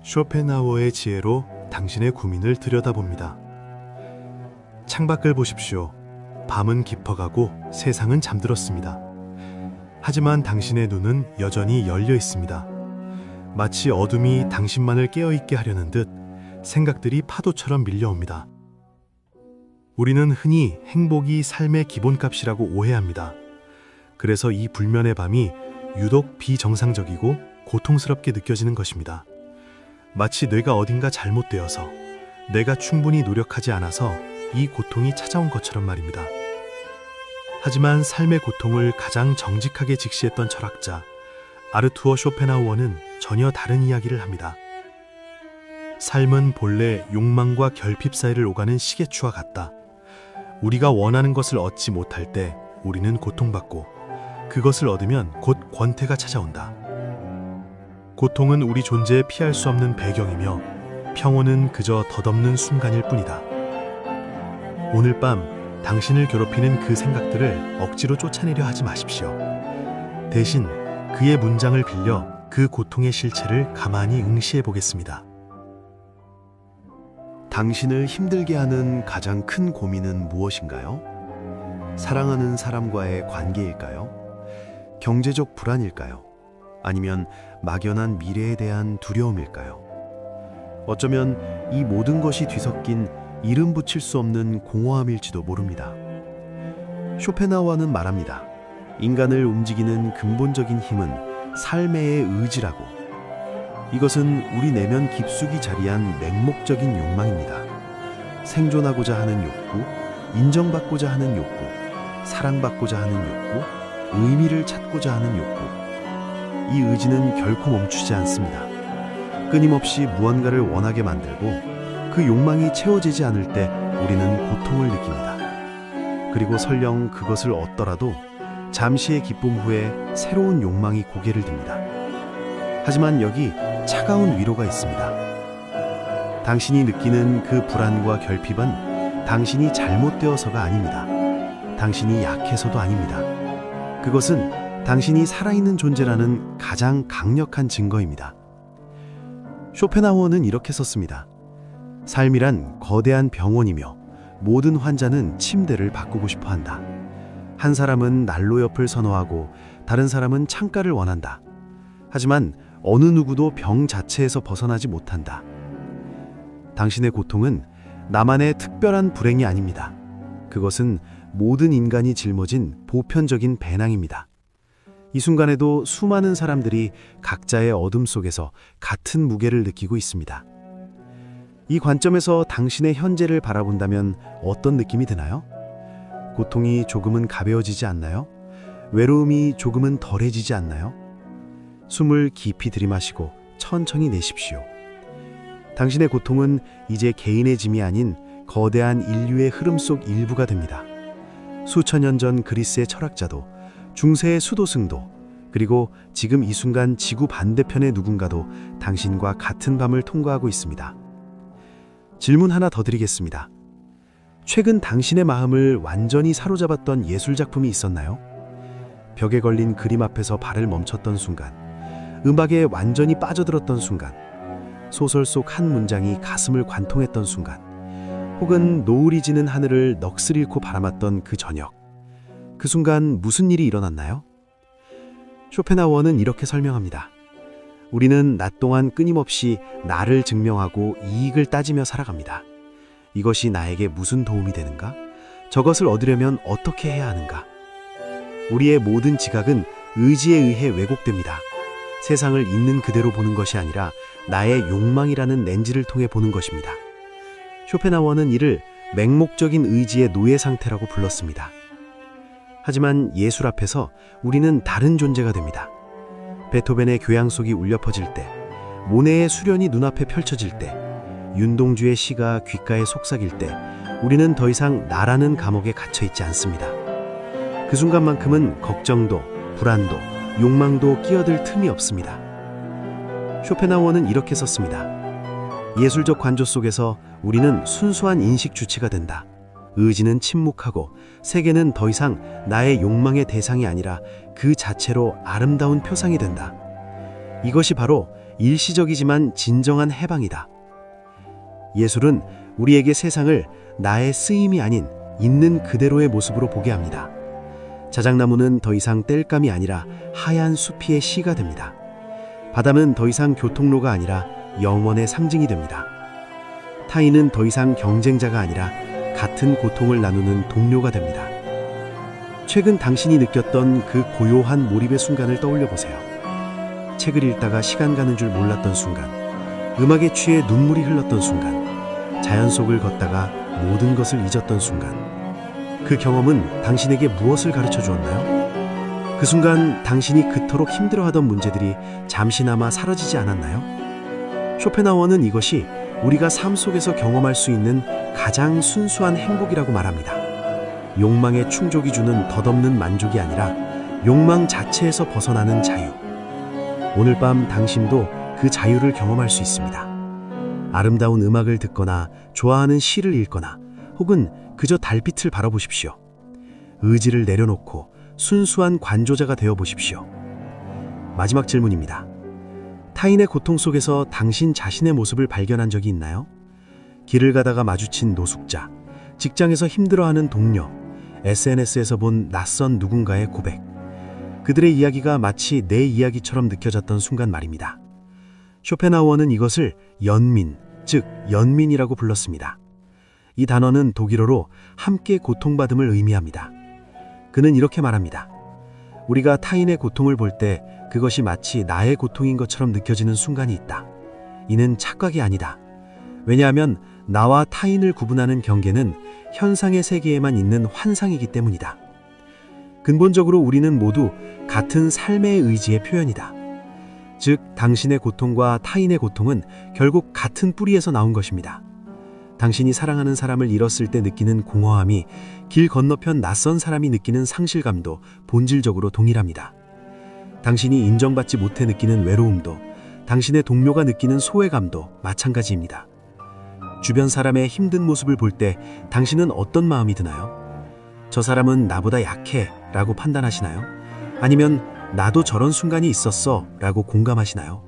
쇼펜하우어의 지혜로 당신의 고민을 들여다봅니다. 창밖을 보십시오. 밤은 깊어가고 세상은 잠들었습니다. 하지만 당신의 눈은 여전히 열려 있습니다. 마치 어둠이 당신만을 깨어있게 하려는 듯 생각들이 파도처럼 밀려옵니다. 우리는 흔히 행복이 삶의 기본값이라고 오해합니다. 그래서 이 불면의 밤이 유독 비정상적이고 고통스럽게 느껴지는 것입니다. 마치 뇌가 어딘가 잘못되어서 내가 충분히 노력하지 않아서 이 고통이 찾아온 것처럼 말입니다. 하지만 삶의 고통을 가장 정직하게 직시했던 철학자 아르투어 쇼펜하우어는 전혀 다른 이야기를 합니다. 삶은 본래 욕망과 결핍 사이를 오가는 시계추와 같다. 우리가 원하는 것을 얻지 못할 때 우리는 고통받고 그것을 얻으면 곧 권태가 찾아온다. 고통은 우리 존재에 피할 수 없는 배경이며 평온은 그저 덧없는 순간일 뿐이다. 오늘 밤 당신을 괴롭히는 그 생각들을 억지로 쫓아내려 하지 마십시오. 대신 그의 문장을 빌려 그 고통의 실체를 가만히 응시해 보겠습니다. 당신을 힘들게 하는 가장 큰 고민은 무엇인가요? 사랑하는 사람과의 관계일까요? 경제적 불안일까요? 아니면 막연한 미래에 대한 두려움일까요? 어쩌면 이 모든 것이 뒤섞인 이름 붙일 수 없는 공허함일지도 모릅니다. 쇼펜하우어는 말합니다. 인간을 움직이는 근본적인 힘은 삶의 의지라고. 이것은 우리 내면 깊숙이 자리한 맹목적인 욕망입니다. 생존하고자 하는 욕구, 인정받고자 하는 욕구, 사랑받고자 하는 욕구, 의미를 찾고자 하는 욕구. 이 의지는 결코 멈추지 않습니다. 끊임없이 무언가를 원하게 만들고 그 욕망이 채워지지 않을 때 우리는 고통을 느낍니다. 그리고 설령 그것을 얻더라도 잠시의 기쁨 후에 새로운 욕망이 고개를 듭니다. 하지만 여기 차가운 위로가 있습니다. 당신이 느끼는 그 불안과 결핍은 당신이 잘못되어서가 아닙니다. 당신이 약해서도 아닙니다. 그것은 당신이 살아있는 존재라는 가장 강력한 증거입니다. 쇼펜하우어는 이렇게 썼습니다. 삶이란 거대한 병원이며 모든 환자는 침대를 바꾸고 싶어 한다. 한 사람은 난로 옆을 선호하고 다른 사람은 창가를 원한다. 하지만 어느 누구도 병 자체에서 벗어나지 못한다. 당신의 고통은 나만의 특별한 불행이 아닙니다. 그것은 모든 인간이 짊어진 보편적인 배낭입니다. 이 순간에도 수많은 사람들이 각자의 어둠 속에서 같은 무게를 느끼고 있습니다. 이 관점에서 당신의 현재를 바라본다면 어떤 느낌이 드나요? 고통이 조금은 가벼워지지 않나요? 외로움이 조금은 덜해지지 않나요? 숨을 깊이 들이마시고 천천히 내쉽시오. 당신의 고통은 이제 개인의 짐이 아닌 거대한 인류의 흐름 속 일부가 됩니다. 수천 년 전 그리스의 철학자도 중세의 수도승도 그리고 지금 이 순간 지구 반대편의 누군가도 당신과 같은 밤을 통과하고 있습니다. 질문 하나 더 드리겠습니다. 최근 당신의 마음을 완전히 사로잡았던 예술작품이 있었나요? 벽에 걸린 그림 앞에서 발을 멈췄던 순간, 음악에 완전히 빠져들었던 순간, 소설 속 한 문장이 가슴을 관통했던 순간, 혹은 노을이 지는 하늘을 넋을 잃고 바라봤던 그 저녁, 그 순간 무슨 일이 일어났나요? 쇼펜하우어는 이렇게 설명합니다. 우리는 낮 동안 끊임없이 나를 증명하고 이익을 따지며 살아갑니다. 이것이 나에게 무슨 도움이 되는가? 저것을 얻으려면 어떻게 해야 하는가? 우리의 모든 지각은 의지에 의해 왜곡됩니다. 세상을 있는 그대로 보는 것이 아니라 나의 욕망이라는 렌즈를 통해 보는 것입니다. 쇼펜하우어는 이를 맹목적인 의지의 노예 상태라고 불렀습니다. 하지만 예술 앞에서 우리는 다른 존재가 됩니다. 베토벤의 교향속이 울려 퍼질 때, 모네의 수련이 눈앞에 펼쳐질 때, 윤동주의 시가 귓가에 속삭일 때 우리는 더 이상 나라는 감옥에 갇혀있지 않습니다. 그 순간만큼은 걱정도, 불안도, 욕망도 끼어들 틈이 없습니다. 쇼펜하우어는 이렇게 썼습니다. 예술적 관조 속에서 우리는 순수한 인식 주체가 된다. 의지는 침묵하고 세계는 더 이상 나의 욕망의 대상이 아니라 그 자체로 아름다운 표상이 된다. 이것이 바로 일시적이지만 진정한 해방이다. 예술은 우리에게 세상을 나의 쓰임이 아닌 있는 그대로의 모습으로 보게 합니다. 자작나무는 더 이상 땔감이 아니라 하얀 수피의 시가 됩니다. 바다는 더 이상 교통로가 아니라 영원의 상징이 됩니다. 타인은 더 이상 경쟁자가 아니라 같은 고통을 나누는 동료가 됩니다. 최근 당신이 느꼈던 그 고요한 몰입의 순간을 떠올려 보세요. 책을 읽다가 시간 가는 줄 몰랐던 순간, 음악에 취해 눈물이 흘렀던 순간, 자연 속을 걷다가 모든 것을 잊었던 순간, 그 경험은 당신에게 무엇을 가르쳐 주었나요? 그 순간 당신이 그토록 힘들어하던 문제들이 잠시나마 사라지지 않았나요? 쇼펜하우어는 이것이 우리가 삶 속에서 경험할 수 있는 가장 순수한 행복이라고 말합니다. 욕망의 충족이 주는 덧없는 만족이 아니라 욕망 자체에서 벗어나는 자유. 오늘 밤 당신도 그 자유를 경험할 수 있습니다. 아름다운 음악을 듣거나 좋아하는 시를 읽거나 혹은 그저 달빛을 바라보십시오. 의지를 내려놓고 순수한 관조자가 되어 보십시오. 마지막 질문입니다. 타인의 고통 속에서 당신 자신의 모습을 발견한 적이 있나요? 길을 가다가 마주친 노숙자, 직장에서 힘들어하는 동료, SNS에서 본 낯선 누군가의 고백. 그들의 이야기가 마치 내 이야기처럼 느껴졌던 순간 말입니다. 쇼펜하우어는 이것을 연민, 즉 연민이라고 불렀습니다. 이 단어는 독일어로 함께 고통받음을 의미합니다. 그는 이렇게 말합니다. 우리가 타인의 고통을 볼 때 그것이 마치 나의 고통인 것처럼 느껴지는 순간이 있다. 이는 착각이 아니다. 왜냐하면 나와 타인을 구분하는 경계는 현상의 세계에만 있는 환상이기 때문이다. 근본적으로 우리는 모두 같은 삶의 의지의 표현이다. 즉, 당신의 고통과 타인의 고통은 결국 같은 뿌리에서 나온 것입니다. 당신이 사랑하는 사람을 잃었을 때 느끼는 공허함이 길 건너편 낯선 사람이 느끼는 상실감도 본질적으로 동일합니다. 당신이 인정받지 못해 느끼는 외로움도 당신의 동료가 느끼는 소외감도 마찬가지입니다. 주변 사람의 힘든 모습을 볼 때 당신은 어떤 마음이 드나요? 저 사람은 나보다 약해 라고 판단하시나요? 아니면 나도 저런 순간이 있었어 라고 공감하시나요?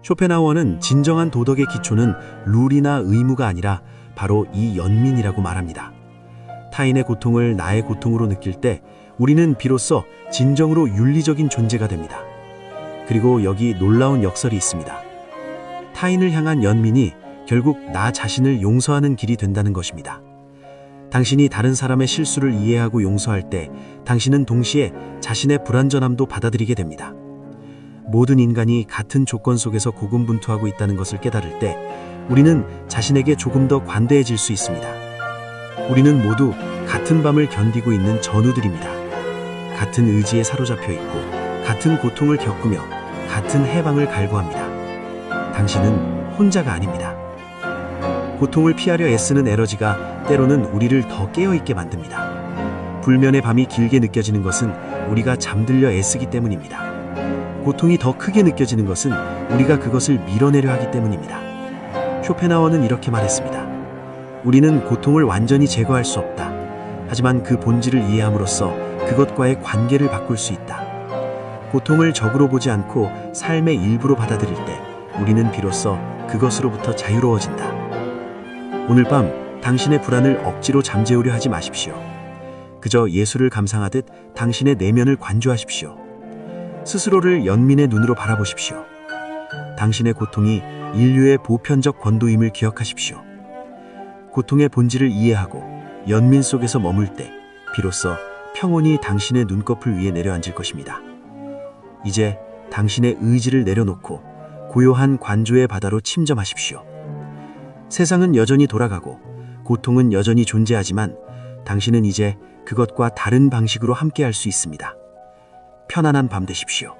쇼펜하우어는 진정한 도덕의 기초는 룰이나 의무가 아니라 바로 이 연민이라고 말합니다. 타인의 고통을 나의 고통으로 느낄 때 우리는 비로소 진정으로 윤리적인 존재가 됩니다. 그리고 여기 놀라운 역설이 있습니다. 타인을 향한 연민이 결국 나 자신을 용서하는 길이 된다는 것입니다. 당신이 다른 사람의 실수를 이해하고 용서할 때 당신은 동시에 자신의 불완전함도 받아들이게 됩니다. 모든 인간이 같은 조건 속에서 고군분투하고 있다는 것을 깨달을 때 우리는 자신에게 조금 더 관대해질 수 있습니다. 우리는 모두 같은 밤을 견디고 있는 전우들입니다. 같은 의지에 사로잡혀 있고 같은 고통을 겪으며 같은 해방을 갈구합니다. 당신은 혼자가 아닙니다. 고통을 피하려 애쓰는 에너지가 때로는 우리를 더 깨어있게 만듭니다. 불면의 밤이 길게 느껴지는 것은 우리가 잠들려 애쓰기 때문입니다. 고통이 더 크게 느껴지는 것은 우리가 그것을 밀어내려 하기 때문입니다. 쇼펜하우어는 이렇게 말했습니다. 우리는 고통을 완전히 제거할 수 없다. 하지만 그 본질을 이해함으로써 그것과의 관계를 바꿀 수 있다. 고통을 적으로 보지 않고 삶의 일부로 받아들일 때 우리는 비로소 그것으로부터 자유로워진다. 오늘 밤 당신의 불안을 억지로 잠재우려 하지 마십시오. 그저 예술을 감상하듯 당신의 내면을 관조하십시오. 스스로를 연민의 눈으로 바라보십시오. 당신의 고통이 인류의 보편적 권도임을 기억하십시오. 고통의 본질을 이해하고 연민 속에서 머물 때 비로소 평온이 당신의 눈꺼풀 위에 내려앉을 것입니다. 이제 당신의 의지를 내려놓고 고요한 관조의 바다로 침잠하십시오. 세상은 여전히 돌아가고 고통은 여전히 존재하지만 당신은 이제 그것과 다른 방식으로 함께할 수 있습니다. 편안한 밤 되십시오.